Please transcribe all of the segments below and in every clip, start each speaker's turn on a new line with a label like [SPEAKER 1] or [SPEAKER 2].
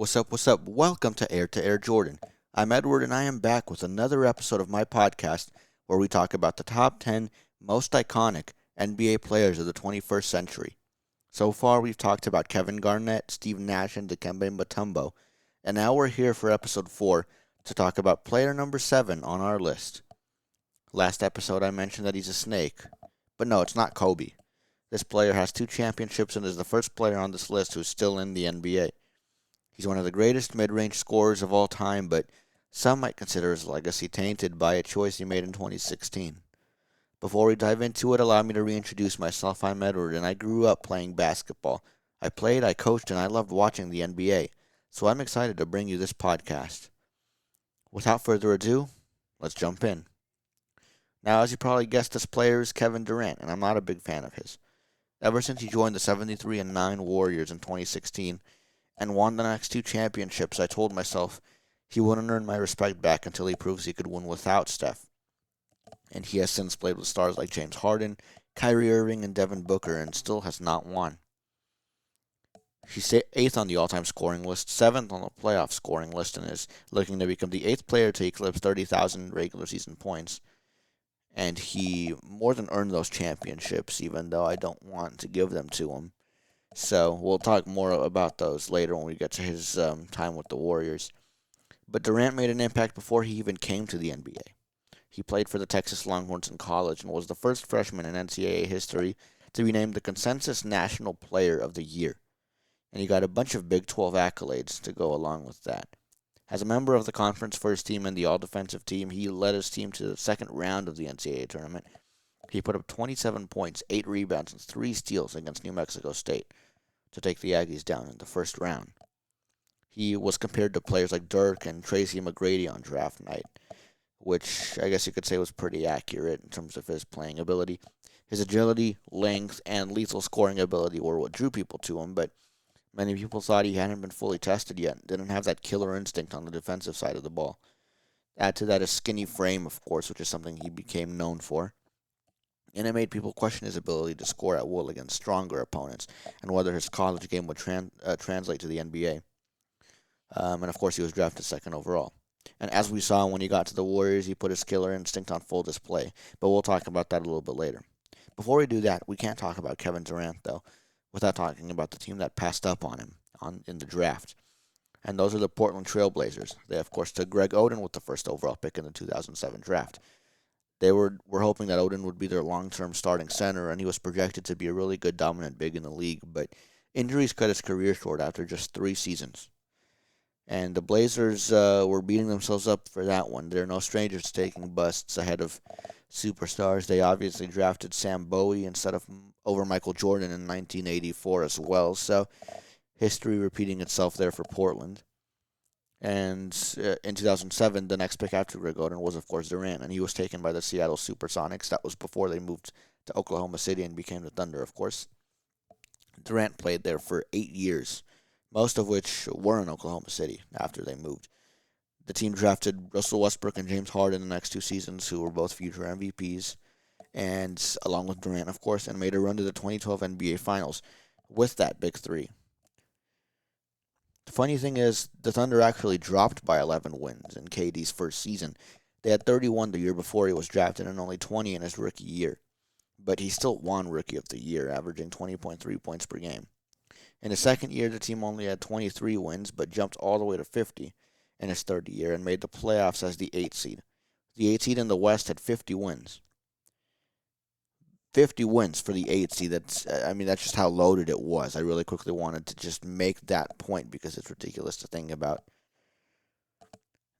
[SPEAKER 1] What's up? What's up? Welcome to Air Jordan. I'm Edward, and I am back with another episode of my podcast where we talk about the top 10 most iconic NBA players of the 21st century. So far, we've talked about Kevin Garnett, Steve Nash, and Dikembe Mutombo, and now we're here for episode 4 to talk about player number 7 on our list. Last episode, I mentioned that he's a snake, but no, it's not Kobe. This player has 2 championships and is the first player on this list who's still in the NBA. He's one of the greatest mid-range scorers of all time, but some might consider his legacy tainted by a choice he made in 2016. Before we dive into it, allow me to reintroduce myself. I'm Edward, and I grew up playing basketball. I played, I coached, and I loved watching the NBA, so I'm excited to bring you this podcast. Without further ado, let's jump in. Now, as you probably guessed, this player is Kevin Durant, and I'm not a big fan of his. Ever since he joined the 73-9 Warriors in 2016, and won the next 2 championships, I told myself he wouldn't earn my respect back until he proves he could win without Steph. And he has since played with stars like James Harden, Kyrie Irving, and Devin Booker, and still has not won. He's 8th on the all-time scoring list, 7th on the playoff scoring list, and is looking to become the 8th player to eclipse 30,000 regular season points. And he more than earned those championships, even though I don't want to give them to him. So we'll talk more about those later when we get to his time with the Warriors. But Durant made an impact before he even came to the NBA. He played for the Texas Longhorns in college and was the first freshman in NCAA history to be named the Consensus National Player of the Year. And he got a bunch of Big 12 accolades to go along with that. As a member of the conference first team and the all-defensive team, he led his team to the second round of the NCAA tournament. He put up 27 points, 8 rebounds, and 3 steals against New Mexico State to take the Aggies down in the first round. He was compared to players like Dirk and Tracy McGrady on draft night, which I guess you could say was pretty accurate in terms of his playing ability. His agility, length, and lethal scoring ability were what drew people to him, but many people thought he hadn't been fully tested yet, didn't have that killer instinct on the defensive side of the ball. Add to that a skinny frame, of course, which is something he became known for. And it made people question his ability to score at will against stronger opponents and whether his college game would translate to the NBA. And of course, he was drafted second overall. And as we saw when he got to the Warriors, he put his killer instinct on full display. But we'll talk about that a little bit later. Before we do that, we can't talk about Kevin Durant, though, without talking about the team that passed up on him in the draft. And those are the Portland Trail Blazers. They, of course, took Greg Oden with the first overall pick in the 2007 draft. They were hoping that Oden would be their long-term starting center, and he was projected to be a really good dominant big in the league, but injuries cut his career short after just 3 seasons. And the Blazers were beating themselves up for that one. They're no strangers to taking busts ahead of superstars. They obviously drafted Sam Bowie over Michael Jordan in 1984 as well, so history repeating itself there for Portland. And in 2007, the next pick after Greg Oden was, of course, Durant, and he was taken by the Seattle Supersonics. That was before they moved to Oklahoma City and became the Thunder, of course. Durant played there for 8 years, most of which were in Oklahoma City after they moved. The team drafted Russell Westbrook and James Harden the next 2 seasons, who were both future MVPs, and along with Durant, of course, and made a run to the 2012 NBA Finals with that Big Three. The funny thing is, the Thunder actually dropped by 11 wins in KD's first season. They had 31 the year before he was drafted and only 20 in his rookie year. But he still won Rookie of the Year, averaging 20.3 points per game. In his second year, the team only had 23 wins, but jumped all the way to 50 in his third year and made the playoffs as the 8th seed. The 8th seed in the West had 50 wins. 50 wins for the 8th seed. That's just how loaded it was. I really quickly wanted to just make that point because it's ridiculous to think about.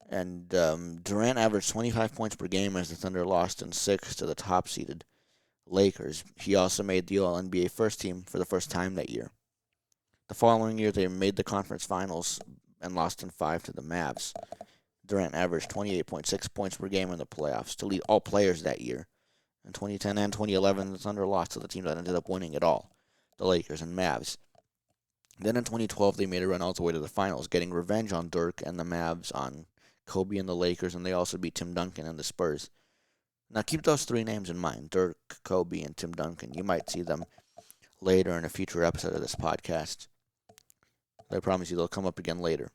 [SPEAKER 1] And Durant averaged 25 points per game as the Thunder lost in 6 to the top-seeded Lakers. He also made the All-NBA first team for the first time that year. The following year, they made the conference finals and lost in 5 to the Mavs. Durant averaged 28.6 points per game in the playoffs to lead all players that year. In 2010 and 2011, the Thunder lost to the team that ended up winning it all, the Lakers and Mavs. Then in 2012, they made a run all the way to the finals, getting revenge on Dirk and the Mavs, on Kobe and the Lakers, and they also beat Tim Duncan and the Spurs. Now keep those 3 names in mind, Dirk, Kobe, and Tim Duncan. You might see them later in a future episode of this podcast. I promise you they'll come up again later.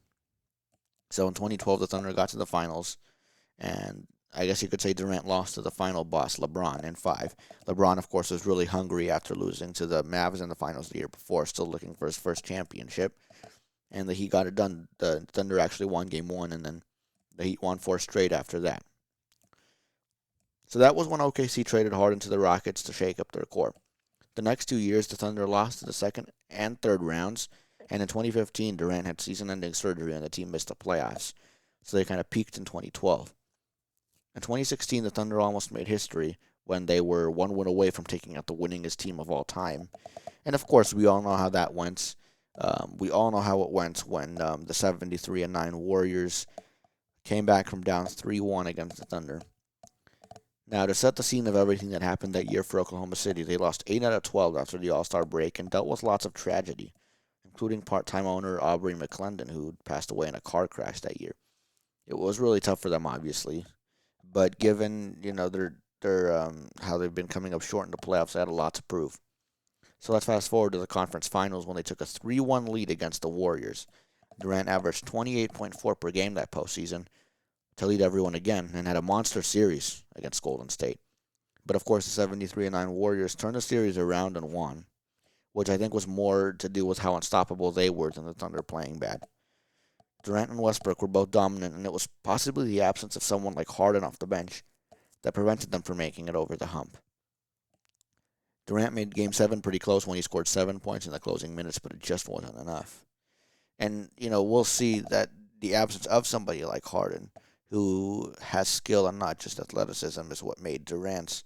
[SPEAKER 1] So in 2012, the Thunder got to the finals, and I guess you could say Durant lost to the final boss, LeBron, in 5. LeBron, of course, was really hungry after losing to the Mavs in the finals the year before, still looking for his first championship. And the Heat got it done. The Thunder actually won Game 1, and then the Heat won 4 straight after that. So that was when OKC traded Harden to the Rockets to shake up their core. The next 2 years, the Thunder lost in the second and third rounds, and in 2015, Durant had season-ending surgery and the team missed the playoffs. So they kind of peaked in 2012. In 2016, the Thunder almost made history when they were one win away from taking out the winningest team of all time. And of course, we all know how that went. We all know how it went when the 73-9 Warriors came back from down 3-1 against the Thunder. Now, to set the scene of everything that happened that year for Oklahoma City, they lost 8 out of 12 after the All-Star break and dealt with lots of tragedy, including part-time owner Aubrey McClendon, who passed away in a car crash that year. It was really tough for them, obviously, but given their how they've been coming up short in the playoffs, they had a lot to prove. So let's fast forward to the conference finals when they took a 3-1 lead against the Warriors. Durant averaged 28.4 per game that postseason to lead everyone again and had a monster series against Golden State. But of course, the 73-9 Warriors turned the series around and won, which I think was more to do with how unstoppable they were than the Thunder playing bad. Durant and Westbrook were both dominant, and it was possibly the absence of someone like Harden off the bench that prevented them from making it over the hump. Durant made Game 7 pretty close when he scored 7 points in the closing minutes, but it just wasn't enough. And, we'll see that the absence of somebody like Harden, who has skill and not just athleticism, is what made Durant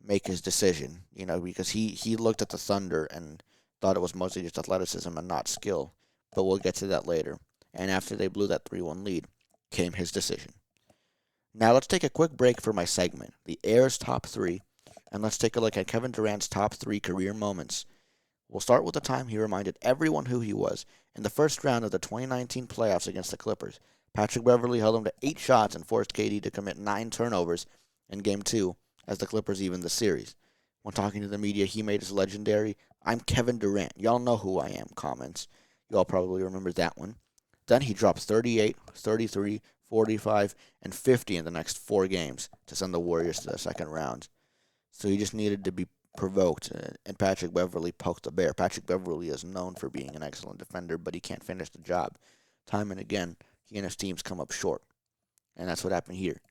[SPEAKER 1] make his decision, because he looked at the Thunder and thought it was mostly just athleticism and not skill. But we'll get to that later. And after they blew that 3-1 lead, came his decision. Now let's take a quick break for my segment, the Heir's Top 3, and let's take a look at Kevin Durant's top 3 career moments. We'll start with the time he reminded everyone who he was. In the first round of the 2019 playoffs against the Clippers, Patrick Beverley held him to 8 shots and forced KD to commit 9 turnovers in Game 2 as the Clippers evened the series. When talking to the media, he made his legendary, "I'm Kevin Durant, y'all know who I am" comments. You all probably remember that one. Then he dropped 38, 33, 45, and 50 in the next 4 games to send the Warriors to the second round. So he just needed to be provoked, and Patrick Beverley poked the bear. Patrick Beverley is known for being an excellent defender, but he can't finish the job. Time and again, he and his teams come up short, and that's what happened here.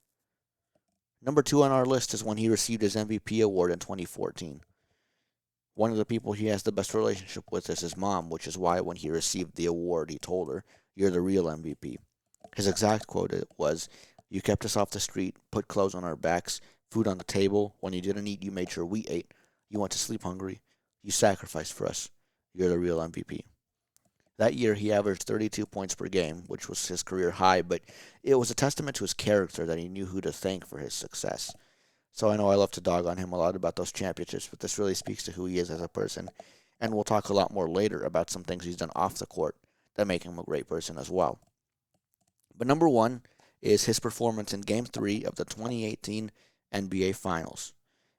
[SPEAKER 1] Number 2 on our list is when he received his MVP award in 2014. One of the people he has the best relationship with is his mom, which is why when he received the award, he told her, "You're the real MVP." His exact quote was, "You kept us off the street, put clothes on our backs, food on the table. When you didn't eat, you made sure we ate. You went to sleep hungry. You sacrificed for us. You're the real MVP." That year, he averaged 32 points per game, which was his career high, but it was a testament to his character that he knew who to thank for his success. So I know I love to dog on him a lot about those championships, but this really speaks to who he is as a person. And we'll talk a lot more later about some things he's done off the court that make him a great person as well. But number 1 is his performance in Game 3 of the 2018 NBA Finals.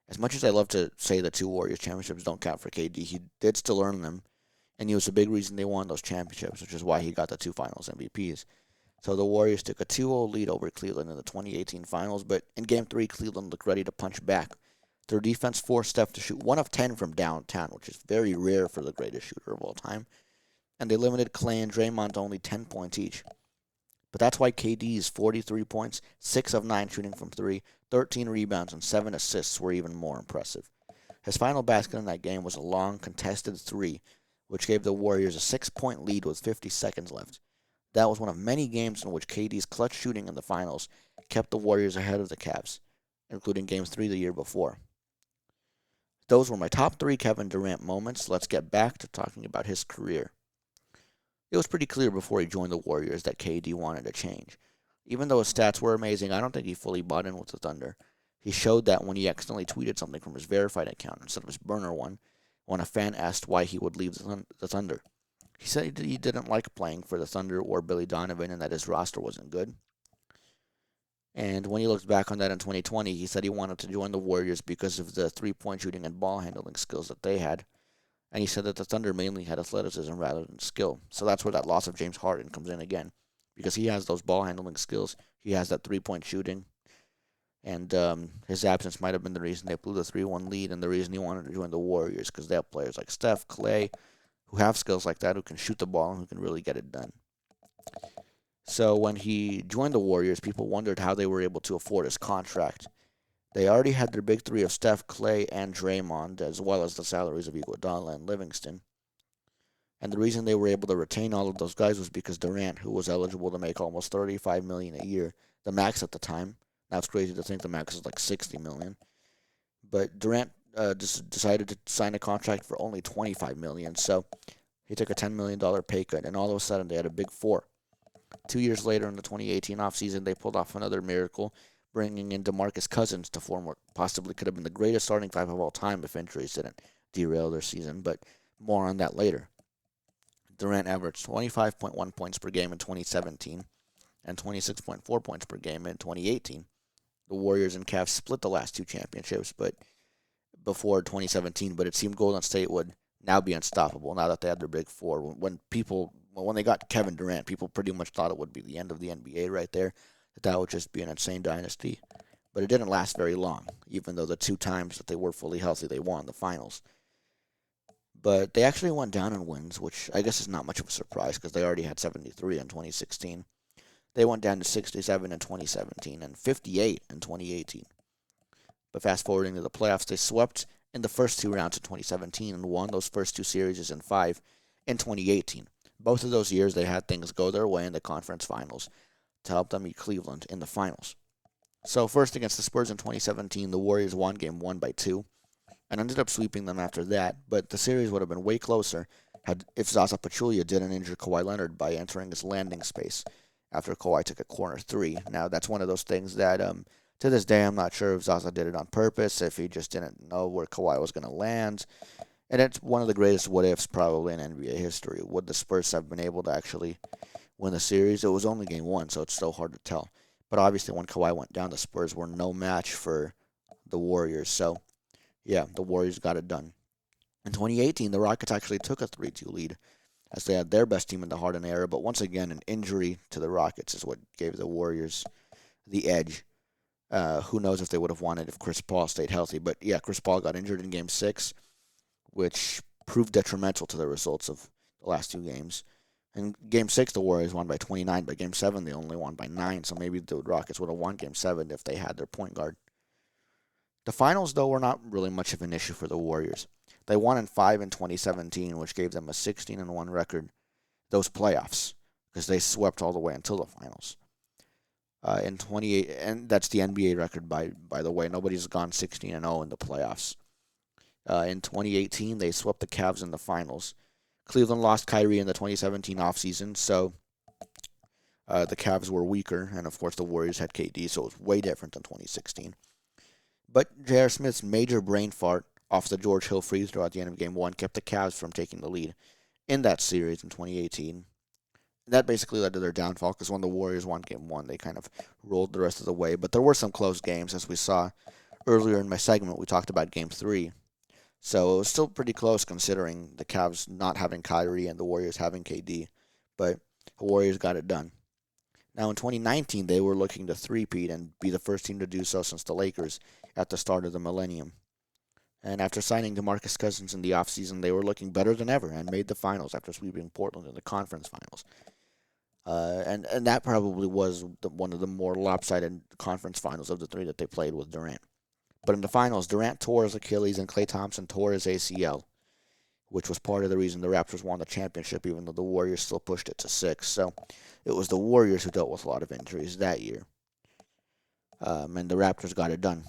[SPEAKER 1] As much as I love to say the 2 Warriors championships don't count for KD, he did still earn them, and he was a big reason they won those championships, which is why he got the 2 Finals MVPs. So the Warriors took a 2-0 lead over Cleveland in the 2018 Finals, but in Game 3, Cleveland looked ready to punch back. Their defense forced Steph to shoot 1 of 10 from downtown, which is very rare for the greatest shooter of all time, and they limited Clay and Draymond to only 10 points each. But that's why KD's 43 points, 6 of 9 shooting from 3, 13 rebounds, and 7 assists were even more impressive. His final basket in that game was a long, contested 3, which gave the Warriors a 6-point lead with 50 seconds left. That was one of many games in which KD's clutch shooting in the finals kept the Warriors ahead of the Cavs, including Game 3 the year before. Those were my top 3 Kevin Durant moments. Let's get back to talking about his career. It was pretty clear before he joined the Warriors that KD wanted to change. Even though his stats were amazing, I don't think he fully bought in with the Thunder. He showed that when he accidentally tweeted something from his verified account instead of his burner one, when a fan asked why he would leave the Thunder. He said he didn't like playing for the Thunder or Billy Donovan and that his roster wasn't good. And when he looked back on that in 2020, he said he wanted to join the Warriors because of the 3-point shooting and ball handling skills that they had, And he said that the Thunder mainly had athleticism rather than skill. So that's where that loss of James Harden comes in again, because he has those ball handling skills. He has that 3-point shooting. And his absence might have been the reason they blew the 3-1 lead and the reason he wanted to join the Warriors, because they have players like Steph, Clay, who have skills like that, who can shoot the ball and who can really get it done. So when he joined the Warriors, people wondered how they were able to afford his contract. They already had their big three of Steph, Clay, and Draymond, as well as the salaries of Iguodala and Livingston. And the reason they were able to retain all of those guys was because Durant, who was eligible to make almost $35 million a year, the max at the time. Now it's crazy to think the max is like $60 million. But Durant just decided to sign a contract for only $25 million, so he took a $10 million pay cut, and all of a sudden they had a big four. 2 years later, in the 2018 offseason, they pulled off another miracle, bringing in DeMarcus Cousins to form what possibly could have been the greatest starting five of all time if injuries didn't derail their season, but more on that later. Durant averaged 25.1 points per game in 2017 and 26.4 points per game in 2018. The Warriors and Cavs split the last two championships but before 2017, but it seemed Golden State would now be unstoppable now that they had their big four. When they got Kevin Durant, people pretty much thought it would be the end of the NBA right there, that would just be an insane dynasty. But it didn't last very long, even though the two times that they were fully healthy, they won the finals. But they actually went down in wins, which I guess is not much of a surprise because they already had 73 in 2016. They went down to 67 in 2017 and 58 in 2018. But fast forwarding to the playoffs, they swept in the first two rounds in 2017 and won those first two series in 5 in 2018. Both of those years, they had things go their way in the conference finals to help them meet Cleveland in the finals. So first against the Spurs in 2017, the Warriors won game 1 by 2 and ended up sweeping them after that, but the series would have been way closer if Zaza Pachulia didn't injure Kawhi Leonard by entering his landing space after Kawhi took a corner three. Now, that's one of those things that, to this day, I'm not sure if Zaza did it on purpose, if he just didn't know where Kawhi was going to land. And it's one of the greatest what-ifs probably in NBA history. Would the Spurs have been able to actually win the series? It was only game 1, so it's still hard to tell. But obviously, when Kawhi went down, the Spurs were no match for the Warriors. So, yeah, the Warriors got it done. In 2018, the Rockets actually took a 3-2 lead as they had their best team in the Harden era. But once again, an injury to the Rockets is what gave the Warriors the edge. Who knows if they would have won it if Chris Paul stayed healthy. But, yeah, Chris Paul got injured in Game 6, which proved detrimental to the results of the last two games. In Game 6, the Warriors won by 29, but Game 7, they only won by 9, so maybe the Rockets would have won Game 7 if they had their point guard. The finals, though, were not really much of an issue for the Warriors. They won in 5 in 2017, which gave them a 16-1 record, those playoffs, because they swept all the way until the finals. In 28, and that's the NBA record, by the way. Nobody's gone 16-0 in the playoffs. In 2018, they swept the Cavs in the finals. Cleveland lost Kyrie in the 2017 offseason, so the Cavs were weaker, and of course the Warriors had KD, so it was way different than 2016. But J.R. Smith's major brain fart off the George Hill free throw at the end of Game 1 kept the Cavs from taking the lead in that series in 2018. That basically led to their downfall, because when the Warriors won Game 1, they kind of rolled the rest of the way. But there were some close games, as we saw earlier in my segment. We talked about Game 3. So it was still pretty close considering the Cavs not having Kyrie and the Warriors having KD. But the Warriors got it done. Now in 2019, they were looking to three-peat and be the first team to do so since the Lakers at the start of the millennium. And after signing DeMarcus Cousins in the offseason, they were looking better than ever and made the finals after sweeping Portland in the conference finals. And that probably was one of the more lopsided conference finals of the three that they played with Durant. But in the finals, Durant tore his Achilles and Klay Thompson tore his ACL, which was part of the reason the Raptors won the championship, even though the Warriors still pushed it to 6. So it was the Warriors who dealt with a lot of injuries that year. And the Raptors got it done.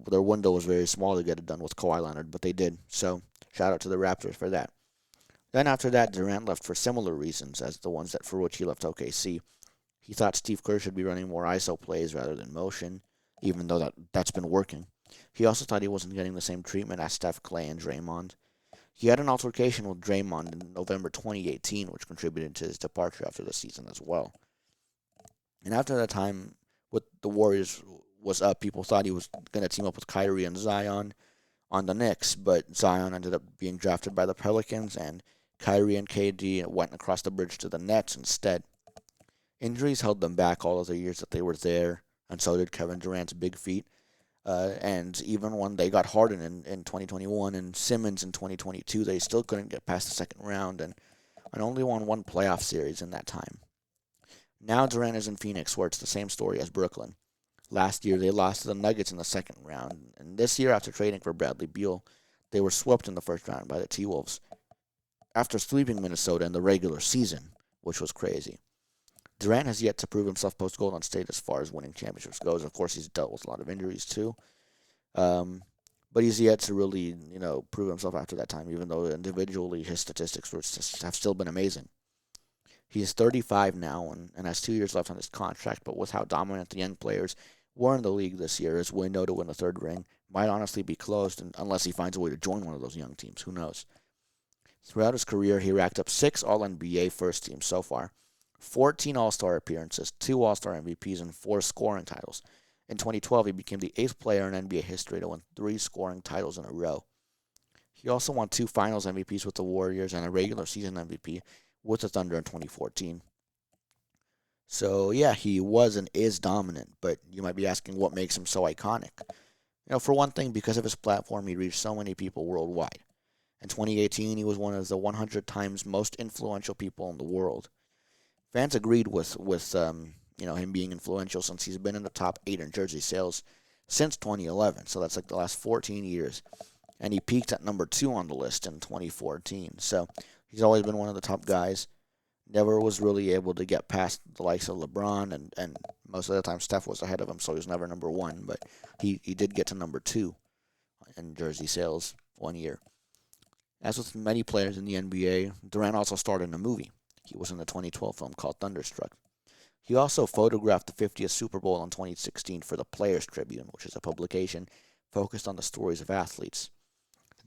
[SPEAKER 1] Their window was very small to get it done with Kawhi Leonard, but they did. So shout out to the Raptors for that. Then after that, Durant left for similar reasons as the ones for which he left OKC. He thought Steve Kerr should be running more ISO plays rather than motion, even though that's been working. He also thought he wasn't getting the same treatment as Steph, Clay, and Draymond. He had an altercation with Draymond in November 2018, which contributed to his departure after the season as well. And after that time with the Warriors was up, people thought he was going to team up with Kyrie and Zion, on the Knicks, but Zion ended up being drafted by the Pelicans, and Kyrie and KD went across the bridge to the Nets instead. Injuries held them back all of the years that they were there, and so did Kevin Durant's big feet. And even when they got Harden in 2021 and Simmons in 2022, they still couldn't get past the second round and only won one playoff series in that time. Now Durant is in Phoenix, where it's the same story as Brooklyn. Last year, they lost to the Nuggets in the second round, and this year, after trading for Bradley Beal, they were swept in the first round by the T-Wolves after sweeping Minnesota in the regular season, which was crazy. Durant has yet to prove himself post-Golden State as far as winning championships goes. Of course, he's dealt with a lot of injuries too, but he's yet to really, prove himself after that time. Even though individually his statistics have still been amazing. He is 35 now and has 2 years left on his contract. But with how dominant the young players were in the league this year, his window to win the third ring might honestly be closed, unless he finds a way to join one of those young teams. Who knows? Throughout his career, he racked up 6 All-NBA first teams so far, 14 All-Star appearances, 2 All-Star MVPs, and 4 scoring titles. In 2012, he became the 8th player in NBA history to win 3 scoring titles in a row. He also won 2 Finals MVPs with the Warriors and a regular season MVP with the Thunder in 2014. So, yeah, he was and is dominant, but you might be asking what makes him so iconic. For one thing, because of his platform, he reached so many people worldwide. In 2018, he was one of the 100 times most influential people in the world. Fans agreed with him being influential since he's been in the top 8 in jersey sales since 2011. So that's like the last 14 years. And he peaked at number 2 on the list in 2014. So he's always been one of the top guys. Never was really able to get past the likes of LeBron, and most of the time Steph was ahead of him, so he was never number 1. But he did get to number 2 in jersey sales one year. As with many players in the NBA, Durant also starred in a movie. He was in the 2012 film called Thunderstruck. He also photographed the 50th Super Bowl in 2016 for the Players Tribune, which is a publication focused on the stories of athletes.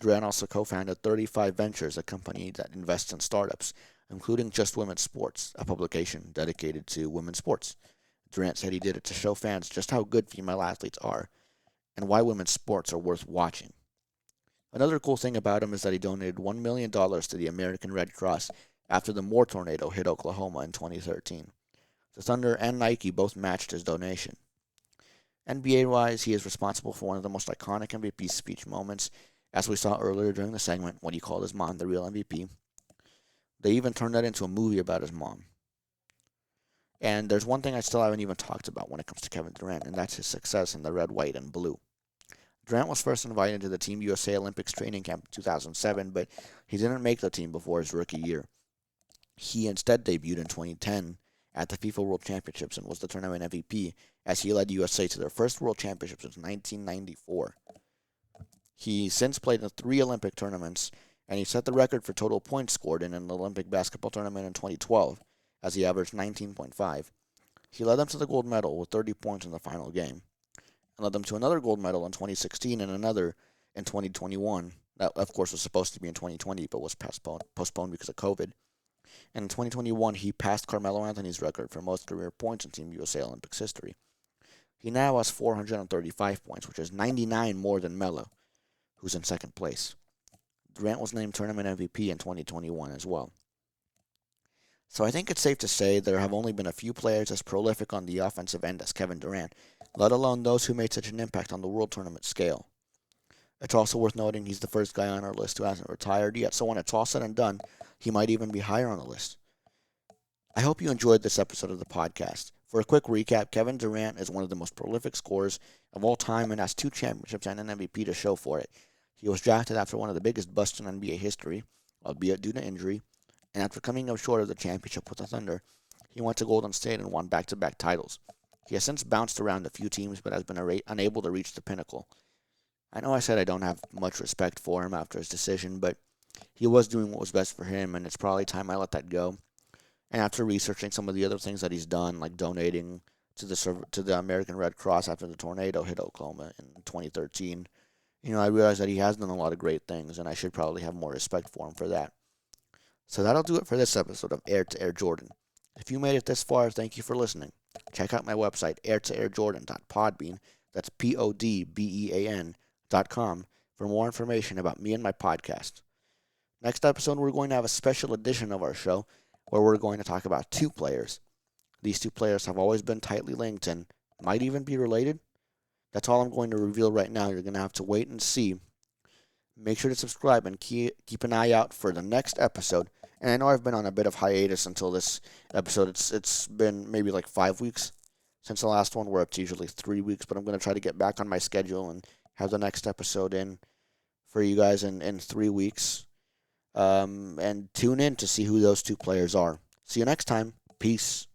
[SPEAKER 1] Durant also co-founded 35 Ventures, a company that invests in startups, including Just Women's Sports, a publication dedicated to women's sports. Durant said he did it to show fans just how good female athletes are and why women's sports are worth watching. Another cool thing about him is that he donated $1 million to the American Red Cross after the Moore tornado hit Oklahoma in 2013. The Thunder and Nike both matched his donation. NBA-wise, he is responsible for one of the most iconic MVP speech moments, as we saw earlier during the segment when he called his mom the real MVP. They even turned that into a movie about his mom. And there's one thing I still haven't even talked about when it comes to Kevin Durant, and that's his success in the red, white, and blue. Durant was first invited to the Team USA Olympics training camp in 2007, but he didn't make the team before his rookie year. He instead debuted in 2010 at the FIFA World Championships and was the tournament MVP as he led USA to their first World Championship since 1994. He since played in 3 Olympic tournaments, and he set the record for total points scored in an Olympic basketball tournament in 2012, as he averaged 19.5. He led them to the gold medal with 30 points in the final game, and led them to another gold medal in 2016 and another in 2021. That, of course, was supposed to be in 2020, but was postponed because of COVID. And in 2021, he passed Carmelo Anthony's record for most career points in Team USA Olympics history. He now has 435 points, which is 99 more than Melo, who's in second place. Durant was named Tournament MVP in 2021 as well. So I think it's safe to say there have only been a few players as prolific on the offensive end as Kevin Durant, let alone those who made such an impact on the World Tournament scale. It's also worth noting he's the first guy on our list who hasn't retired yet, so when it's all said and done, he might even be higher on the list. I hope you enjoyed this episode of the podcast. For a quick recap, Kevin Durant is one of the most prolific scorers of all time and has 2 championships and an MVP to show for it. He was drafted after one of the biggest busts in NBA history, albeit due to injury, and after coming up short of the championship with the Thunder, he went to Golden State and won back-to-back titles. He has since bounced around a few teams but has been unable to reach the pinnacle. I know I said I don't have much respect for him after his decision, but he was doing what was best for him, and it's probably time I let that go. And after researching some of the other things that he's done, like donating to the American Red Cross after the tornado hit Oklahoma in 2013, I realized that he has done a lot of great things, and I should probably have more respect for him for that. So that'll do it for this episode of Heir to Air Jordan. If you made it this far, thank you for listening. Check out my website, heirtoairjordan.podbean, that's podbean.com, for more information about me and my podcast. Next episode, we're going to have a special edition of our show where we're going to talk about two players. These two players have always been tightly linked and might even be related. That's all I'm going to reveal right now. You're going to have to wait and see. Make sure to subscribe and keep an eye out for the next episode. And I know I've been on a bit of hiatus until this episode. It's been maybe like 5 weeks since the last one, where it's usually 3 weeks. But I'm going to try to get back on my schedule and have the next episode in for you guys in 3 weeks. And tune in to see who those two players are. See you next time. Peace.